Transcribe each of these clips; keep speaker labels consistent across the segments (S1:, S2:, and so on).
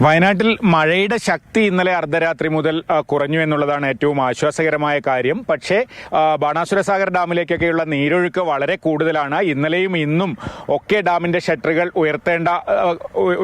S1: വയനാട്ടിൽ മഴയുടെ ശക്തി ഇന്നലെ അർദ്ധരാത്രി മുതൽ കുറഞ്ഞു എന്നുള്ളതാണ് ഏറ്റവും ആശ്വാസകരമായ കാര്യം. പക്ഷേ ബാണാസുരസാഗർ ഡാമിലേക്കൊക്കെയുള്ള നീരൊഴുക്ക് വളരെ കൂടുതലാണ്. ഇന്നലെയും ഇന്നും ഒക്കെ ഡാമിന്റെ ഷട്ടറുകൾ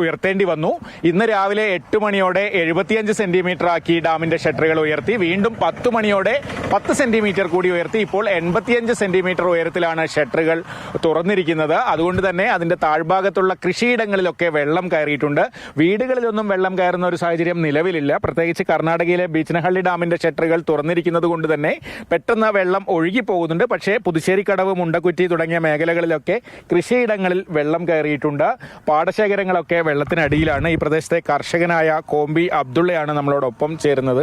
S1: ഉയർത്തേണ്ടി വന്നു. ഇന്ന് രാവിലെ 8 മണിയോടെ 75 സെന്റിമീറ്റർ ആക്കി ഡാമിന്റെ ഷട്ടറുകൾ ഉയർത്തി. വീണ്ടും 10 മണിയോടെ 10 സെന്റിമീറ്റർ കൂടി ഉയർത്തി. ഇപ്പോൾ 85 സെന്റിമീറ്റർ ഉയരത്തിലാണ് ഷട്ടറുകൾ തുറന്നിരിക്കുന്നത്. അതുകൊണ്ട് തന്നെ അതിന്റെ താഴ്ഭാഗത്തുള്ള കൃഷിയിടങ്ങളിലൊക്കെ വെള്ളം കയറിയിട്ടുണ്ട്. വീടുകളിലൊന്നും വെള്ളം കയറുന്ന ഒരു സാഹചര്യം നിലവിലില്ല. പ്രത്യേകിച്ച് കർണാടകയിലെ ബീച്ചനഹള്ളി ഡാമിന്റെ ഷട്ടറുകൾ തുറന്നിരിക്കുന്നത് കൊണ്ട് തന്നെ പെട്ടെന്ന് വെള്ളം ഒഴുകി പോകുന്നുണ്ട്. പക്ഷേ പുതുശ്ശേരിക്കടവ്, മുണ്ടക്കുറ്റി തുടങ്ങിയ മേഖലകളിലൊക്കെ കൃഷിയിടങ്ങളിൽ വെള്ളം കയറിയിട്ടുണ്ട്. പാടശേഖരങ്ങളൊക്കെ വെള്ളത്തിനടിയിലാണ്. ഈ പ്രദേശത്തെ കർഷകനായ കോമ്പി അബ്ദുള്ളയാണ് നമ്മളോടൊപ്പം ചേരുന്നത്.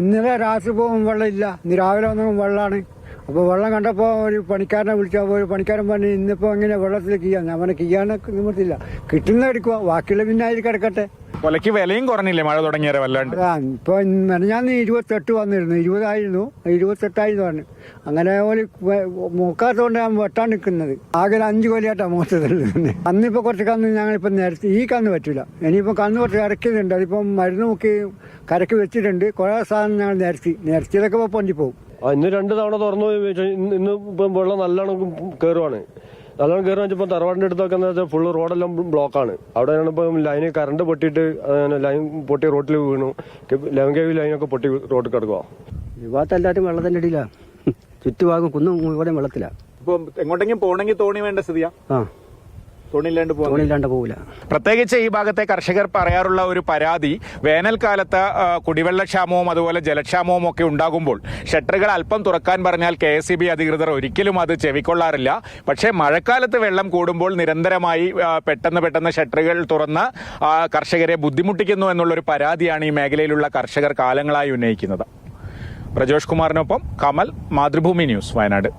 S2: ഇന്നലെ രാത്രി പോകും വെള്ളമില്ല, ഇന്ന് രാവിലെ വന്നപ്പോൾ വെള്ളമാണ്. അപ്പോൾ വെള്ളം കണ്ടപ്പോൾ ഒരു പണിക്കാരനെ വിളിച്ചപ്പോൾ ഒരു പണിക്കാരൻ പറഞ്ഞു ഇന്നിപ്പോൾ എങ്ങനെ വെള്ളത്തിൽ കീയാൻ. അവനെ കീയാനൊക്കെ നിവർത്തില്ല, കിട്ടുന്ന എടുക്കുക, ബാക്കിയുള്ള പിന്നെ അതിൽ കിടക്കട്ടെ.
S1: കൊലയ്ക്ക് വിലയും കുറഞ്ഞില്ലേ മഴ തുടങ്ങിയ വല്ലാണ്ട്?
S2: ഇപ്പൊ ഞാൻ 28 വന്നിരുന്നു, 20 28 പറഞ്ഞു. അങ്ങനെ ഒരു മുക്കാത്തോണ്ട് ഞാൻ വെട്ടാൻ നിൽക്കുന്നത്. ആകെ 5 കൊല്ലമായിട്ടാണ് മോശത്തിൽ തന്നെ. അന്നിപ്പോ കുറച്ച് കന്ന് ഞങ്ങളിപ്പോ നേരത്തെ ഈ കന്ന് പറ്റില്ല. ഇനിയിപ്പോ കന്ന് കുറച്ച് ഇറക്കിയതുണ്ട്. അതിപ്പോ മരുന്ന് നോക്കി കരക്ക് വെച്ചിട്ടുണ്ട്. കുറെ സാധനം ഞങ്ങൾ നേരത്തിയിലൊക്കെ ഇപ്പൊ പൊന്തിപ്പോവും.
S3: ഇന്ന് 2 തവണ തുറന്നു. ഇന്ന് ഇപ്പം വെള്ളം നല്ലോണം കയറുവാണ്. നല്ലോണം കയറുക വെച്ചപ്പോൾ തറവാടിന്റെ അടുത്തൊക്കെ എന്താ വെച്ചാൽ ഫുള്ള് റോഡെല്ലാം ബ്ലോക്കാണ്. അവിടെയാണ് ഇപ്പം ലൈന് കറണ്ട് പൊട്ടിയിട്ട് ലൈൻ പൊട്ടി റോട്ടിൽ വീണു. 11 kV ലൈനൊക്കെ പൊട്ടി റോഡിൽ കിടക്കുക.
S2: ഈ ഭാഗത്തെല്ലാവരും വെള്ളത്തിന്റെ അടിയിലാണ്. ചുറ്റുഭാഗം കുന്നും ഇവിടെ വെള്ളത്തിലാണ്.
S1: ഇപ്പൊ എങ്ങോട്ടെങ്കിലും പോകണമെങ്കിൽ തോണി വേണ്ട സ്ഥിതിയാ.
S2: തോണിയില്ലാണ്ട് പോകില്ല.
S1: പ്രത്യേകിച്ച് ഈ ഭാഗത്തെ കർഷകർ പറയാറുള്ള ഒരു പരാതി, വേനൽക്കാലത്ത് കുടിവെള്ളക്ഷാമവും അതുപോലെ ജലക്ഷാമവും ഒക്കെ ഉണ്ടാകുമ്പോൾ ഷട്ടറുകൾ അല്പം തുറക്കാൻ പറഞ്ഞാൽ KSEB അധികൃതർ ഒരിക്കലും അത് ചെവിക്കൊള്ളാറില്ല. പക്ഷേ മഴക്കാലത്ത് വെള്ളം കൂടുമ്പോൾ നിരന്തരമായി പെട്ടെന്ന് ഷട്ടറുകൾ തുറന്ന് കർഷകരെ ബുദ്ധിമുട്ടിക്കുന്നു എന്നുള്ളൊരു പരാതിയാണ് ഈ മേഖലയിലുള്ള കർഷകർ കാലങ്ങളായി ഉന്നയിക്കുന്നത്. പ്രജോഷ് കുമാറിനൊപ്പം കമൽ, മാതൃഭൂമി ന്യൂസ്, വയനാട്.